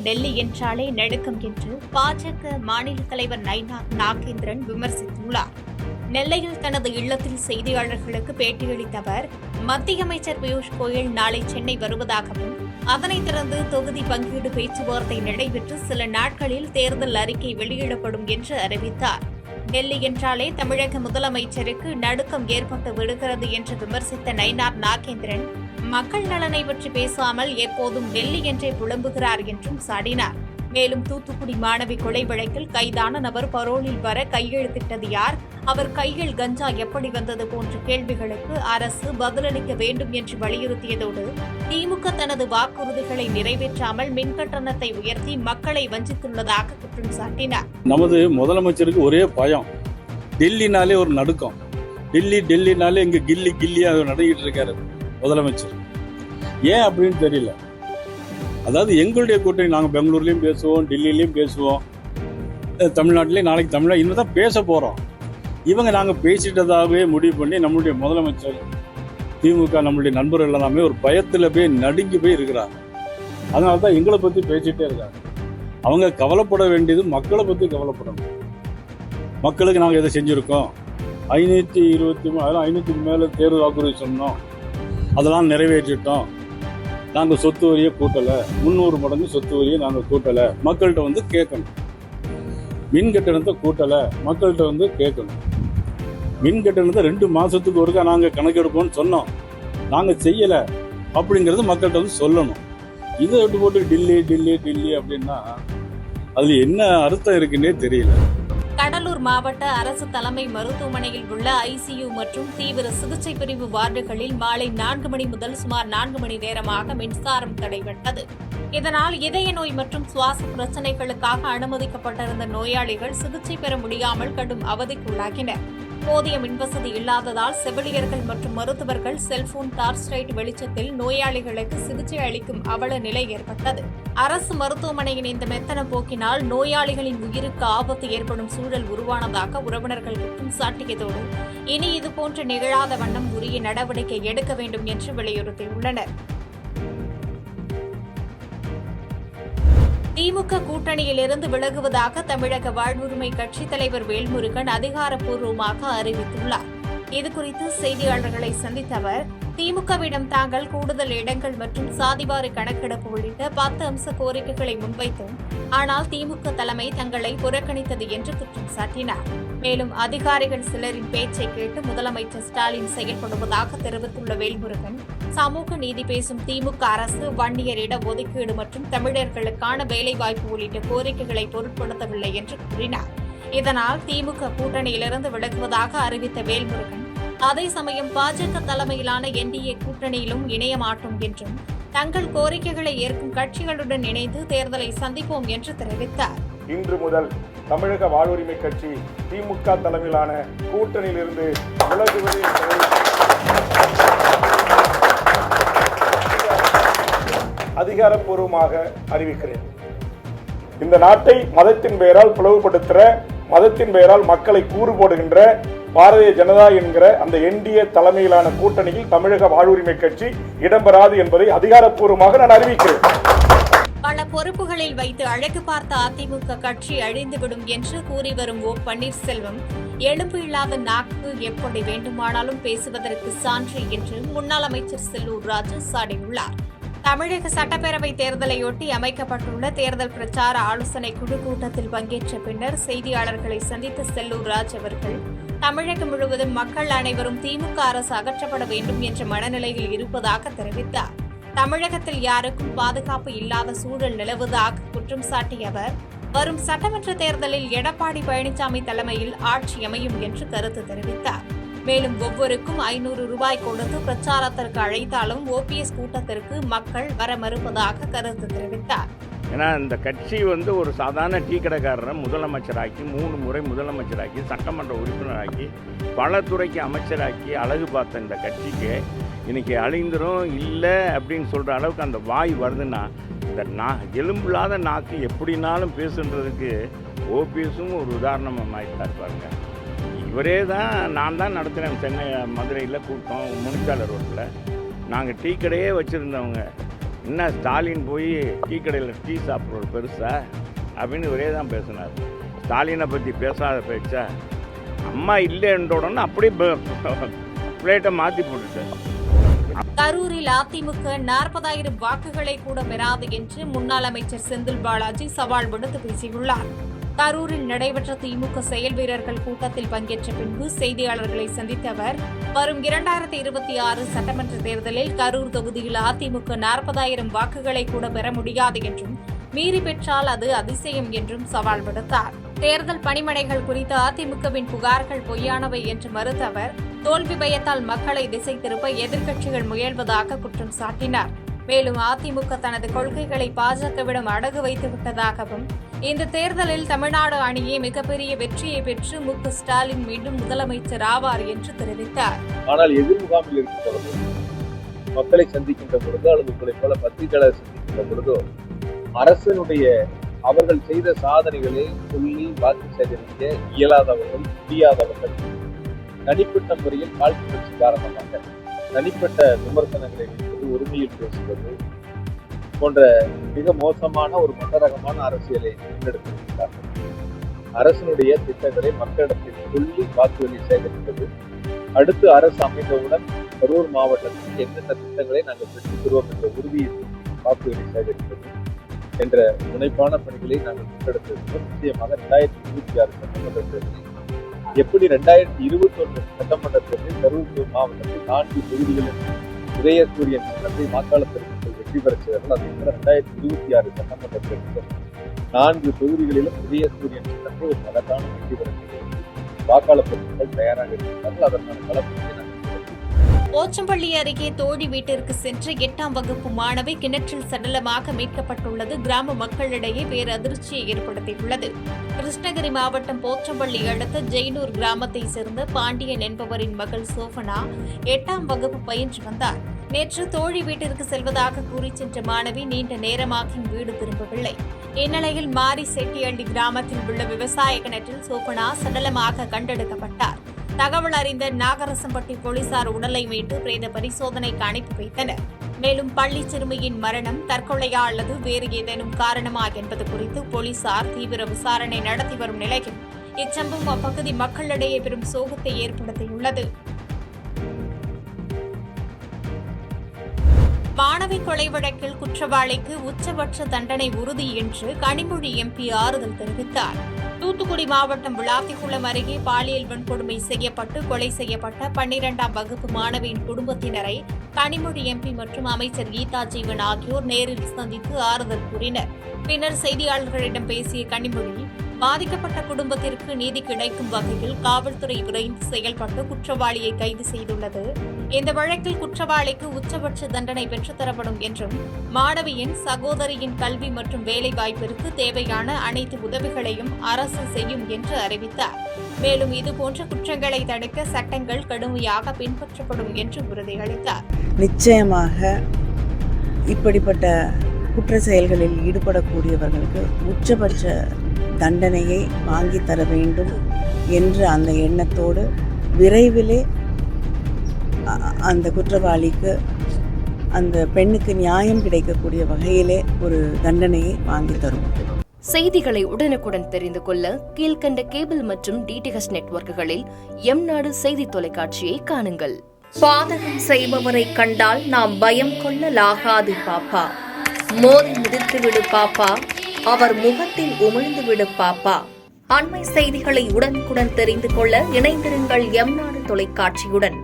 டெல்லி என்றாலே நடுக்கம் என்று பாஜக மாநில தலைவர் நயினார் நாகேந்திரன் விமர்சித்துள்ளார். நெல்லையில் தனது இல்லத்தில் செய்தியாளர்களுக்கு பேட்டியளித்த அவர், மத்திய அமைச்சர் பியூஷ் கோயல் நாளை சென்னை வருவதாகவும், அதனைத் தொடர்ந்து தொகுதி பங்கீடு பேச்சுவார்த்தை நடைபெற்று சில நாட்களில் தேர்தல் அறிக்கை வெளியிடப்படும் என்று அறிவித்தார். டெல்லி என்றாலே தமிழக முதலமைச்சருக்கு நடுக்கம் ஏற்பட்டு விடுகிறது என்று விமர்சித்த நயினார் நாகேந்திரன், மக்கள் நலனை பற்றி பேசாமல் எப்போதும் டெல்லி என்றே புலம்புகிறார் என்றும் சாடினார். மேலும் தூத்துக்குடி மாணவி கொலை வழக்கில் கைதான நபர் பரோலில் வர கையெழுத்திட்டது யார், அவர் கையில் கஞ்சா எப்படி வந்தது போன்ற கேள்விகளுக்கு அரசு பதிலளிக்க வேண்டும் என்று வலியுறுத்தியதோடு, திமுக தனது வாக்குறுதிகளை நிறைவேற்றாமல் மின்கட்டணத்தை உயர்த்தி மக்களை வஞ்சித்துள்ளதாக குற்றம் சாட்டினார். நமது முதலமைச்சருக்கு ஒரே பயம், டெல்லினாலே ஒரு நடுக்கம். டெல்லினாலே இங்க கில்லியா நடந்துகிட்டு இருக்காரு முதலமைச்சர். ஏன் அப்படின்னு தெரியல. அதாவது எங்களுடைய கூட்டணி நாங்கள் பெங்களூர்லேயும் பேசுவோம், டெல்லியிலையும் பேசுவோம், தமிழ்நாட்டிலையும் நாளைக்கு தமிழ்நாடு இன்னும் தான் பேச போகிறோம். இவங்க நாங்கள் பேசிட்டதாகவே முடிவு பண்ணி நம்மளுடைய முதலமைச்சர் திமுக நம்மளுடைய நண்பர்கள் எல்லாமே ஒரு பயத்தில் போய் நடுங்கி போய் இருக்கிறாங்க. அதனால தான் எங்களை பற்றி பேசிகிட்டே இருக்காங்க. அவங்க கவலைப்பட வேண்டியது மக்களை பற்றி கவலைப்படணும். மக்களுக்கு நாங்கள் எதை செஞ்சுருக்கோம், 520 மேலே தேர்தல் வாக்குறுதி சொன்னோம், அதெல்லாம் நிறைவேற்றிட்டோம். நாங்கள் சொத்து வரியை கூட்டலை, 300 மடங்கு சொத்து வரியை நாங்கள் கூட்டலை, மக்கள்கிட்ட கேட்கணும். மின் கட்டணத்தை கூட்டலை, மக்கள்கிட்ட கேட்கணும். மின் கட்டணத்தை 2 மாதத்துக்கு ஒருக்கா நாங்கள் கணக்கெடுப்போம்னு சொன்னோம், நாங்கள் செய்யலை அப்படிங்கிறது மக்கள்கிட்ட சொல்லணும். இதை விட்டு போட்டு டெல்லி அப்படின்னா அதில் என்ன அர்த்தம் இருக்குன்னே தெரியல. கடலூர் மாவட்ட அரசு தலைமை மருத்துவமனையில் உள்ள ஐசியு மற்றும் தீவிர சிகிச்சை பிரிவு வார்டுகளில் மாலை 4 மணி முதல் சுமார் 4 மணி நேரமாக மின்சாரம் தடைபட்டது. இதனால் இதய நோய் மற்றும் சுவாச பிரச்சினைகளுக்காக அனுமதிக்கப்பட்டிருந்த நோயாளிகள் சிகிச்சை பெற முடியாமல் கடும் அவதிக்குள்ளாகினர். போதிய மின்வசதி இல்லாததால் செவிலியர்கள் மற்றும் மருத்துவர்கள் செல்போன் டார்ச் லைட் வெளிச்சத்தில் நோயாளிகளுக்கு சிகிச்சை அளிக்கும் அவல நிலை ஏற்பட்டது. அரசு மருத்துவமனையின் இந்த மெத்தன போக்கினால் நோயாளிகளின் உயிருக்கு ஆபத்து ஏற்படும் சூழல் உருவானதாக உறவினர்கள் குற்றம் சாட்டியதோடு, இனி இதுபோன்று நிகழாத வண்ணம் உரிய நடவடிக்கை எடுக்க வேண்டும் என்று வலியுறுத்தியுள்ளனர். திமுக கூட்டணியிலிருந்து விலகுவதாக தமிழக வாழ்வுரிமை கட்சித் தலைவர் வேல்முருகன் அதிகாரப்பூர்வமாக அறிவித்துள்ளார். இதுகுறித்து செய்தியாளர்களை சந்தித்த அவர், திமுகவிடம் தாங்கள் கூடுதல் இடங்கள் மற்றும் சாதிவாரி கணக்கெடுப்பு உள்ளிட்ட 10 அம்ச கோரிக்கைகளை முன்வைத்தோம். ஆனால் திமுக தலைமை தங்களை புறக்கணித்தது என்று குற்றம் சாட்டினார். மேலும் அதிகாரிகள் சிலரின் பேச்சை கேட்டு முதலமைச்சர் ஸ்டாலின் செயல்படுவதாக தெரிவித்துள்ள வேல்முருகன், சமூக நீதி பேசும் திமுக அரசு வன்னியர் இட ஒதுக்கீடு மற்றும் தமிழர்களுக்கான வேலைவாய்ப்பு உள்ளிட்ட கோரிக்கைகளை பொருட்படுத்தவில்லை என்று கூறினார். இதனால் திமுக கூட்டணியிலிருந்து விலகுவதாக அறிவித்த வேல்முருகன், அதே சமயம் பாஜக தலைமையிலான என்டிஏ கூட்டணியிலும் இணைய மாட்டோம் என்றும், தங்கள் கோரிக்கைகளை ஏற்கும் கட்சிகளுடன் இணைந்து தேர்தலை சந்திப்போம் என்று தெரிவித்தார். இன்று முதல் தமிழக வாழ்வுரிமை கட்சி திமுக தலைமையிலான கூட்டணியிலிருந்து விலகுவது அதிகாரப்பூர்வமாக அறிவிக்கிறேன். இந்த நாட்டை மதத்தின் பெயரால் பிளவுபடுத்துகிற, மதத்தின் பெயரால் மக்களை கூறு போடுகின்ற பாரதிய ஜனதா என்கிற அந்த என்டிஏ தலைமையிலான கூட்டணியில் தமிழக வாழ்வுரிமை கட்சி இடம்பெறாது என்பதை அதிகாரப்பூர்வமாக நான் அறிவிக்கிறேன். பல பொறுப்புகளில் வைத்து அழகு பார்த்த அதிமுக கட்சி அழிந்துவிடும் என்று கூறி வரும் ஓ பன்னீர்செல்வம், எலும்பு இல்லாத நாக்கு எப்படி வேண்டுமானாலும் பேசுவதற்கு சான்று என்று முன்னாள் அமைச்சர் செல்லூர் ராஜு சாடியுள்ளார். தமிழக சட்டப்பேரவை தேர்தலையொட்டி அமைக்கப்பட்டுள்ள தேர்தல் பிரச்சார ஆலோசனை குழு கூட்டத்தில் பங்கேற்ற பின்னர் செய்தியாளர்களை சந்தித்த செல்லூர் ராஜ் அவர்கள், தமிழகம் முழுவதும் மக்கள் அனைவரும் திமுக அரசு அகற்றப்பட வேண்டும் என்ற மனநிலையில் இருப்பதாக தெரிவித்தார். தமிழகத்தில் யாருக்கும் பாதுகாப்பு இல்லாத சூழல் நிலவுவதாக குற்றம் சாட்டிய அவர், வரும் சட்டமன்ற தேர்தலில் எடப்பாடி பழனிசாமி தலைமையில் ஆட்சி அமையும் என்று கருத்து தெரிவித்தார். மேலும் ஒவ்வொருக்கும் 500 ரூபாய் கொடுத்து பிரச்சாரத்திற்கு அழைத்தாலும் ஓபிஎஸ் கூட்டத்திற்கு மக்கள் வர மறுப்பதாக கருத்து தெரிவித்தார். ஏன்னா இந்த கட்சி ஒரு சாதாரண டீ கடைக்காரரை முதலமைச்சராக்கி 3 முறை முதலமைச்சராக்கி சட்டமன்ற உறுப்பினராக்கி பல துறைக்கு அமைச்சராக்கி அழகு பார்த்த இந்த கட்சிக்கு இன்னைக்கு அழிந்துரும் இல்லை அப்படின்னு சொல்கிற அளவுக்கு அந்த வாய் வருதுன்னா, இந்த எலும்பில்லாத நாக்கு எப்படினாலும் பேசுன்றதுக்கு ஓபிஎஸும் ஒரு உதாரணமாக ஆகிட்டார் பாருங்க. இவரே தான், நான் தான் நடத்துகிறேன் சென்னை மதுரையில் கூட்டம் முனிச்சாலை ரோட்டில். நாங்கள் டீ கடையே வச்சுருந்தவங்க என்ன ஸ்டாலின் போய் டீ கடையில் டீ சாப்பிட்ற பெருசா அப்படின்னு ஒரே தான் பேசினார். ஸ்டாலினை பற்றி பேசாத பேச்சா அம்மா இல்லைன்ற உடனே அப்படியே பிளேட்டை மாற்றி போட்டுட்டார். கரூரில் அதிமுக 40,000 வாக்குகளை கூட பெறாது என்று முன்னாள் அமைச்சர் செந்தில் பாலாஜி சவால் விடுத்து பேசியுள்ளார். கரூரில் நடைபெற்ற திமுக செயல் வீரர்கள் கூட்டத்தில் பங்கேற்ற பின்பு செய்தியாளர்களை சந்தித்த அவர், வரும் 2026 சட்டமன்ற தேர்தலில் கரூர் தொகுதியில் அதிமுக 40,000 வாக்குகளை கூட பெற முடியாது என்றும், மீறி பெற்றால் அது அதிசயம் என்றும் சவால் விடுத்தார். தேர்தல் பணிமனைகள் குறித்த அதிமுகவின் புகார்கள் பொய்யானவை என்று மறுத்த அவர், தோல்வி பயத்தால் மக்களை திசை திருப்ப எதிர்க்கட்சிகள் முயல்வதாக குற்றம் சாட்டினார். மேலும் அதிமுக தனது கொள்கைகளை பாஜகவிடம் அடகு வைத்து விட்டதாகவும், இந்த தேர்தலில் தமிழ்நாடு அணியே மிகப்பெரிய வெற்றியை பெற்று மு.க. ஸ்டாலின் மீண்டும் முதலமைச்சர் ஆவார் என்று தெரிவித்தார். ஆனால் எதிர்முகாமில் இருக்கின்றவர்கள் மக்களை சந்திக்கின்ற பொழுதோ அல்லது உங்களை போல பத்திரிகையாளர் சந்திக்கின்ற பொழுதோ அரசனுடைய அவர்கள் செய்த சாதனைகளை சொல்லி வாக்கு சேகரிக்க இயலாதவர்கள், முடியாதவர்கள் தனிப்பட்ட முறையில் காழ்ப்புணர்ச்சி காரணமாக தனிப்பட்ட விமர்சனங்களை வைப்பது, உரிமையில் பேசுவது போன்ற மிக மோசமான ஒரு மட்டரகமான அரசியலை முன்னெடுத்திருக்கிறார்கள். அரசனுடைய திட்டங்களை மக்களிடத்தில் சொல்லி வாக்குகளை சேகரிப்பது, அடுத்து அரசு அமைந்தவுடன் கரூர் மாவட்டத்தில் என்னென்ன திட்டங்களை நாங்கள் பெற்றுத் தருவோம் என்ற உறுதியை வாக்குகளை சேகரிப்பது என்ற முனைப்பான பணிகளை நாங்கள் முன்னெடுத்திருக்கிறோம். நிச்சயமாக 2026 சட்டமன்ற தேர்தலில் எப்படி 2021 சட்டமன்ற தேர்தலில் கரூர் மாவட்டத்தில் 4 தொகுதிகளில் உதயசூரியன் சின்னத்தை வாக்காளர்களுக்கு வெற்றி பெற செய்தார்கள். அதே போல 2026 சட்டமன்ற தேர்தலில் 4 தொகுதிகளிலும் உதயசூரியன் சின்னத்தை ஒரு மகத்தான வெற்றி பெற செய்தார்கள். வாக்காளர் பெருமக்கள் தயாராக இருக்கிறார்கள். அதற்கான களப்பணியை நாங்கள் போச்சம்பள்ளி அருகே தோழி வீட்டிற்கு சென்ற 8ஆம் வகுப்பு மாணவி கிணற்றில் சடலமாக மீட்கப்பட்டுள்ளது கிராம மக்களிடையே பேரதிர்ச்சியை ஏற்படுத்தியுள்ளது. கிருஷ்ணகிரி மாவட்டம் போச்சம்பள்ளி அடுத்த ஜெய்னூர் கிராமத்தை சேர்ந்த பாண்டியன் என்பவரின் மகள் சோபனா 8ஆம் வகுப்பு பயின்று வந்தார். நேற்று தோழி வீட்டிற்கு செல்வதாக கூறி சென்ற மாணவி நீண்ட நேரமாக வீடு திரும்பவில்லை. இந்நிலையில் மாரி செட்டியள்ளி கிராமத்தில் உள்ள விவசாய கிணற்றில் சோபனா சடலமாக கண்டெடுக்கப்பட்டார். தகவல் அறிந்த நாகரசம்பட்டி போலீசார் உடலை மீட்டு பிரேத பரிசோதனைக்கு அனுப்பி வைத்தனர். மேலும் பள்ளி சிறுமியின் மரணம் தற்கொலையா அல்லது வேறு ஏதேனும் காரணமா என்பது குறித்து போலீசார் தீவிர விசாரணை நடத்தி வரும் நிலையில் இச்சம்பவம் அப்பகுதி மக்களிடையே பெரும் சோகத்தை ஏற்படுத்தியுள்ளது. மாணவி கொலை வழக்கில் குற்றவாளிக்கு உச்சபட்ச தண்டனை உறுதி என்று கனிமொழி எம்பி ஆறுதல் தெரிவித்தார். தூத்துக்குடி மாவட்டம் விளாத்திக்குளம் அருகே பாலியல் வன்கொடுமை செய்யப்பட்டு கொலை செய்யப்பட்ட 12ஆம் வகுப்பு மாணவியின் குடும்பத்தினரை கனிமொழி எம்பி மற்றும் அமைச்சர் கீதா ஜீவன் ஆகியோர் நேரில் சந்தித்து ஆறுதல் கூறினர். பின்னர் செய்தியாளர்களிடம் பேசிய கனிமொழி, பாதிக்கப்பட்ட குடும்பத்திற்கு நீதி கிடைக்கும் வகையில் காவல்துறை விரைந்து செயல்பட்டு குற்றவாளியை கைது செய்துள்ளது. இந்த வழக்கில் குற்றவாளிக்கு உச்சபட்ச தண்டனை பெற்றுத்தரப்படும் என்றும், மாணவியின் சகோதரியின் கல்வி மற்றும் வேலைவாய்ப்பிற்கு தேவையான அனைத்து உதவிகளையும் அரசு செய்யும் என்று அறிவித்தார். மேலும் இதுபோன்ற குற்றங்களை தடுக்க சட்டங்கள் கடுமையாக பின்பற்றப்படும் என்று உறுதியளித்தார். நிச்சயமாக இப்படிப்பட்ட குற்ற செயல்களில் ஈடுபடக்கூடியவர்களுக்கு உச்சபட்ச தண்டனையை வாங்கி தர வேண்டும் என்ற அந்த எண்ணத்தோடு விரைவிலே அந்த குற்றவாளிக்கு, அந்த பெண்ணுக்கு நியாயம் கிடைக்கக்கூடிய வகையிலே ஒரு தண்டனையை வாங்கி தரும். செய்திகளை உடனுக்குடன் தெரிந்து கொள்ள கீழ்கண்ட கேபிள் மற்றும் டிடிஎச் நெட்வொர்க்குகளில் எம்நாடு செய்தி தொலைக்காட்சியை காணுங்கள். பாதகம் செய்பவரை கண்டால் நாம் பயம் கொள்ளலாகாது பாப்பா. மோதி மிதித்துவிடு பாப்பா, அவர் முகத்தில் உமிழ்ந்துவிடு பாப்பா. அண்மை செய்திகளை உடனுக்குடன் தெரிந்து கொள்ள இணைந்திருங்கள் எம்நாடு தொலைக்காட்சியுடன்.